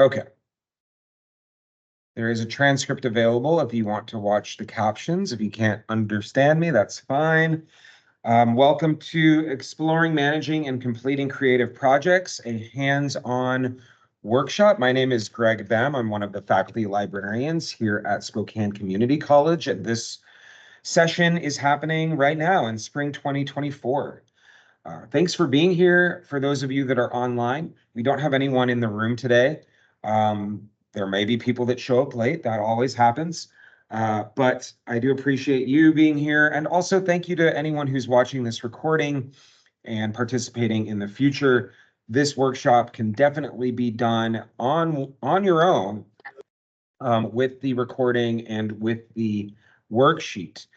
Okay. There is a transcript available if you want to watch the captions. If you can't understand me, that's fine. Welcome to Exploring, Managing, and Completing Creative Projects, a hands-on workshop. My name is Greg Bem. I'm one of the faculty librarians here at Spokane Community College, and this session is happening right now in spring 2024. Thanks for being here. For those of you that are online, we don't have anyone in the room today. There may be people that show up late. That always happens. But I do appreciate you being here. And also thank you to anyone who's watching this recording and participating in the future. This workshop can definitely be done on your own with the recording and with the worksheet.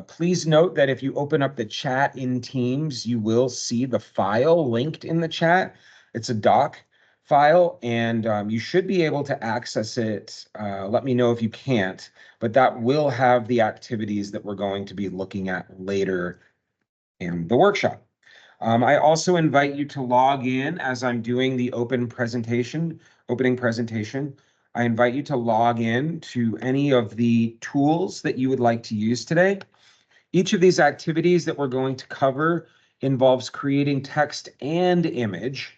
Please note that if you open up the chat in Teams, you will see the file linked in the chat. It's a doc file, and you should be able to access it. Let me know if you can't, but that will have the activities that we're going to be looking at later in the workshop. I also invite you to log in as I'm doing the opening presentation. I invite you to log in to any of the tools that you would like to use today. Each of these activities that we're going to cover involves creating text and image.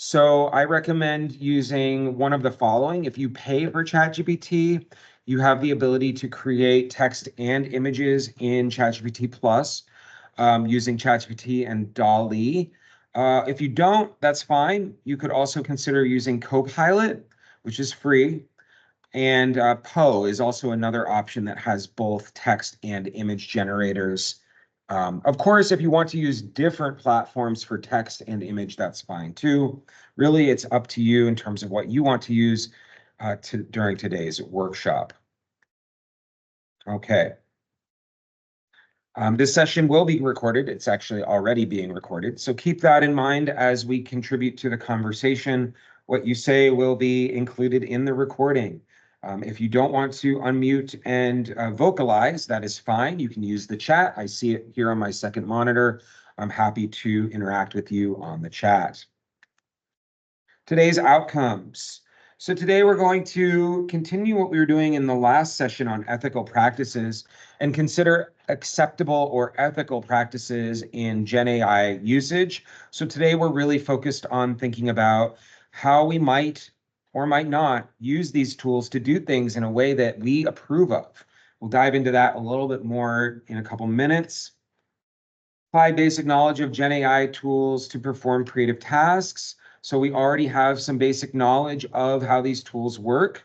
So I recommend using one of the following. If you pay for ChatGPT, you have the ability to create text and images in ChatGPT Plus using ChatGPT and DALL-E. If you don't, that's fine. You could also consider using Copilot, which is free. And Poe is also another option that has both text and image generators. Of course, if you want to use different platforms for text and image, that's fine too. Really, it's up to you in terms of what you want to use during today's workshop. Okay. This session will be recorded. It's actually already being recorded. So keep that in mind as we contribute to the conversation. What you say will be included in the recording. If you don't want to unmute and vocalize, that is fine. You can use the chat. I see it here on my second monitor. I'm happy to interact with you on the chat. Today's outcomes. So today we're going to continue what we were doing in the last session on ethical practices and consider acceptable or ethical practices in Gen AI usage. So today we're really focused on thinking about how we might or might not use these tools to do things in a way that we approve of. We'll dive into that a little bit more in a couple minutes. Apply basic knowledge of Gen AI tools to perform creative tasks. So we already have some basic knowledge of how these tools work.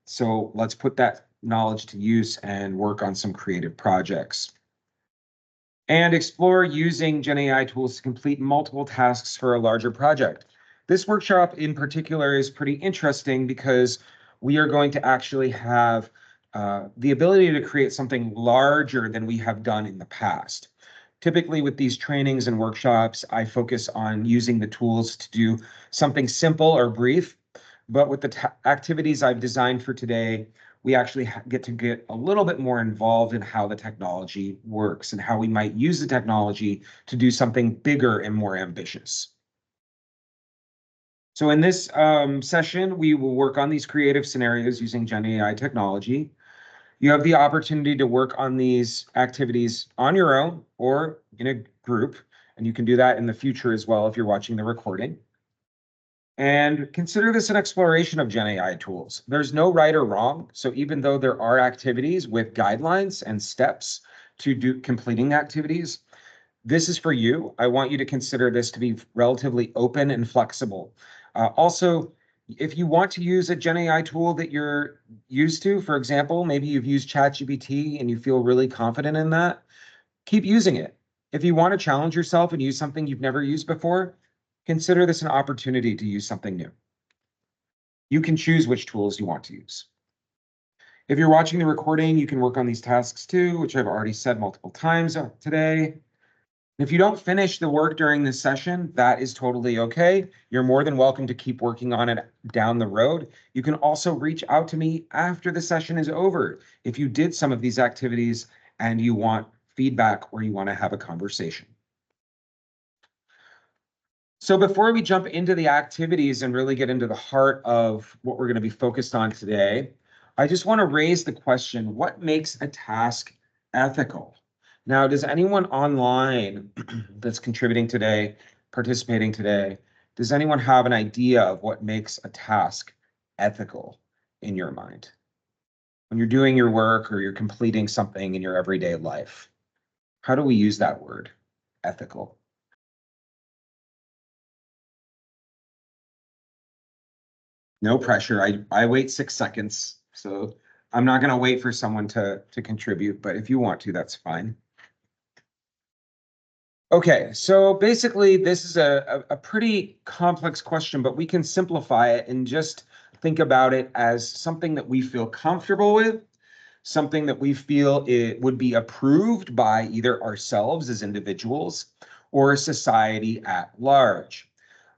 So let's put that knowledge to use and work on some creative projects. And explore using Gen AI tools to complete multiple tasks for a larger project. This workshop in particular is pretty interesting because we are going to actually have the ability to create something larger than we have done in the past. Typically with these trainings and workshops, I focus on using the tools to do something simple or brief, but with the activities I've designed for today, we actually get a little bit more involved in how the technology works and how we might use the technology to do something bigger and more ambitious. So in this session, we will work on these creative scenarios using Gen AI technology. You have the opportunity to work on these activities on your own or in a group, and you can do that in the future as well if you're watching the recording. And consider this an exploration of Gen AI tools. There's no right or wrong, so even though there are activities with guidelines and steps to do completing activities, this is for you. I want you to consider this to be relatively open and flexible. Also, if you want to use a Gen AI tool that you're used to, for example, maybe you've used ChatGPT and you feel really confident in that, keep using it. If you want to challenge yourself and use something you've never used before, consider this an opportunity to use something new. You can choose which tools you want to use. If you're watching the recording, you can work on these tasks too, which I've already said multiple times today. If you don't finish the work during this session, that is totally okay. You're more than welcome to keep working on it down the road. You can also reach out to me after the session is over if you did some of these activities and you want feedback or you want to have a conversation. So before we jump into the activities and really get into the heart of what we're going to be focused on today, I just want to raise the question, what makes a task ethical? Now, does anyone online that's contributing today, participating today, does anyone have an idea of what makes a task ethical in your mind? When you're doing your work or you're completing something in your everyday life, how do we use that word, ethical? No pressure. I wait 6 seconds, so I'm not going to wait for someone to contribute, but if you want to, that's fine. Okay, so basically this is a pretty complex question, but we can simplify it and just think about it as something that we feel comfortable with, something that we feel it would be approved by either ourselves as individuals or society at large.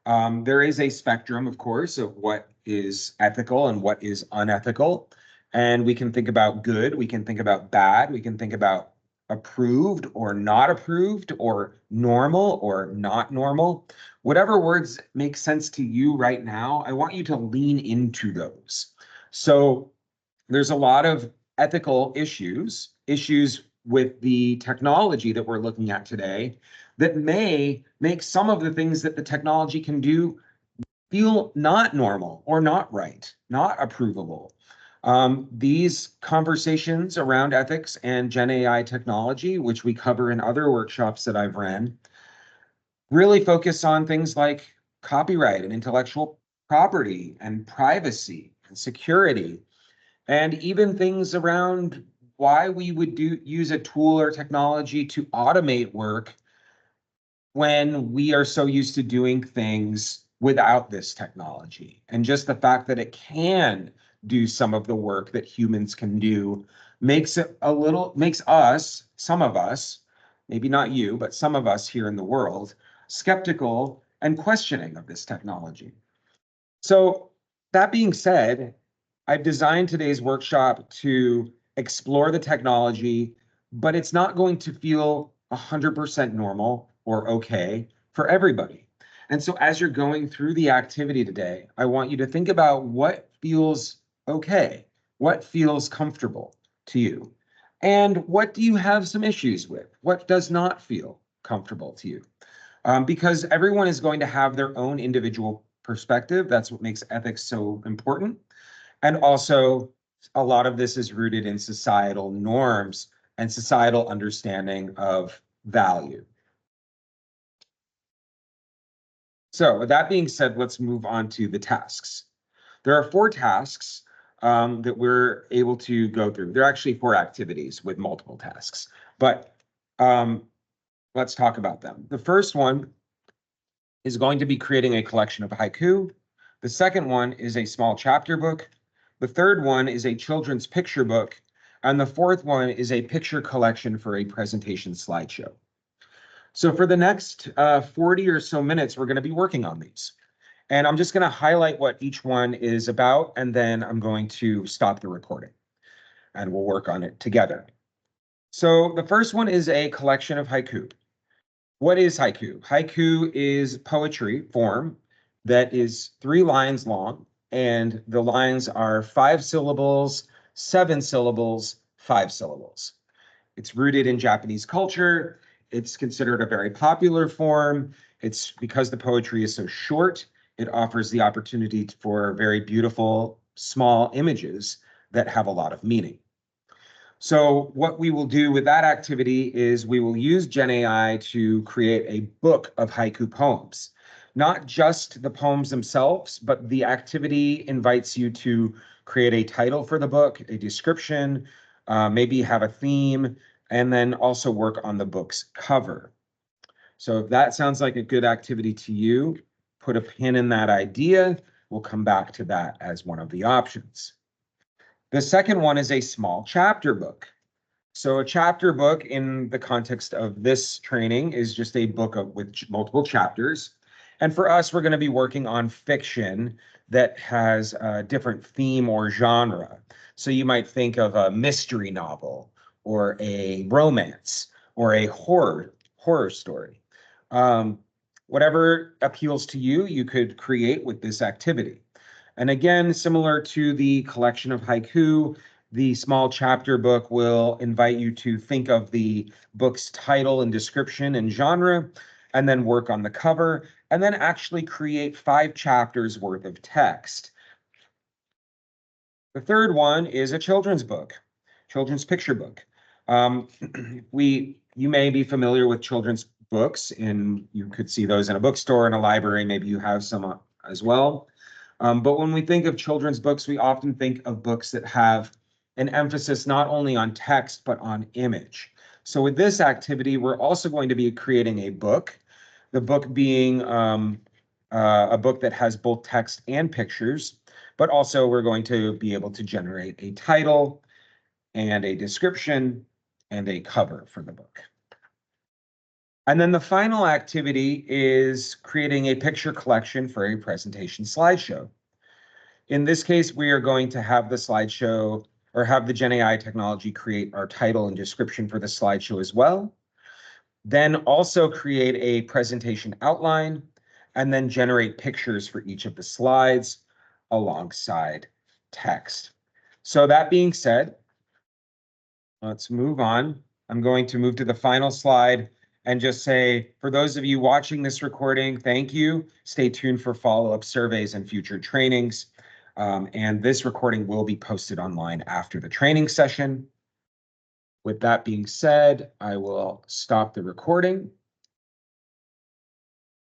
There is a spectrum, of course, of what is ethical and what is unethical. And we can think about good, we can think about bad, we can think about approved or not approved, or normal or not normal. Whatever words make sense to you right now, I want you to lean into those. So there's a lot of ethical issues with the technology that we're looking at today that may make some of the things that the technology can do feel not normal or not right, not approvable. These conversations around ethics and Gen AI technology, which we cover in other workshops that I've ran, really focus on things like copyright and intellectual property and privacy and security, and even things around why we would use a tool or technology to automate work when we are so used to doing things without this technology. And just the fact that it can do some of the work that humans can do makes us, some of us, maybe not you, but some of us here in the world, skeptical and questioning of this technology. So that being said, I've designed today's workshop to explore the technology, but it's not going to feel 100% normal or okay for everybody. And so as you're going through the activity today, I want you to think about what feels okay, what feels comfortable to you, and what do you have some issues with? What does not feel comfortable to you? Because everyone is going to have their own individual perspective. That's what makes ethics so important. And also, a lot of this is rooted in societal norms and societal understanding of value. So with that being said, let's move on to the tasks. There are 4 tasks that we're able to go through. There are actually 4 activities with multiple tasks, but let's talk about them. The first one is going to be creating a collection of haiku. The second one is a small chapter book. The third one is a children's picture book. And the fourth one is a picture collection for a presentation slideshow. So for the next 40 or so minutes, we're going to be working on these. And I'm just going to highlight what each one is about, and then I'm going to stop the recording and we'll work on it together. So the first one is a collection of haiku. What is haiku? Haiku is poetry form that is 3 lines long, and the lines are 5 syllables, 7 syllables, 5 syllables. It's rooted in Japanese culture. It's considered a very popular form. It's because the poetry is so short, it offers the opportunity for very beautiful, small images that have a lot of meaning. So what we will do with that activity is we will use Gen AI to create a book of haiku poems. Not just the poems themselves, but the activity invites you to create a title for the book, a description, maybe have a theme, and then also work on the book's cover. So if that sounds like a good activity to you, put a pin in that idea. We'll come back to that as one of the options. The second one is a small chapter book. So a chapter book in the context of this training is just a book with multiple chapters. And for us, we're going to be working on fiction that has a different theme or genre. So you might think of a mystery novel or a romance or a horror story. Whatever appeals to you, you could create with this activity. And again, similar to the collection of haiku, the small chapter book will invite you to think of the book's title and description and genre, and then work on the cover, and then actually create 5 chapters worth of text. The third one is a children's book, children's picture book. You may be familiar with children's books, and you could see those in a bookstore, in a library. Maybe you have some as well. But when we think of children's books, we often think of books that have an emphasis not only on text, but on image. So with this activity, we're also going to be creating a book, the book being a book that has both text and pictures, but also we're going to be able to generate a title and a description and a cover for the book. And then the final activity is creating a picture collection for a presentation slideshow. In this case, we are going to have the slideshow, or have the Gen AI technology create our title and description for the slideshow as well. Then also create a presentation outline, and then generate pictures for each of the slides alongside text. So that being said, let's move on. I'm going to move to the final slide and just say, for those of you watching this recording, thank you. Stay tuned for follow-up surveys and future trainings. And this recording will be posted online after the training session. With that being said, I will stop the recording.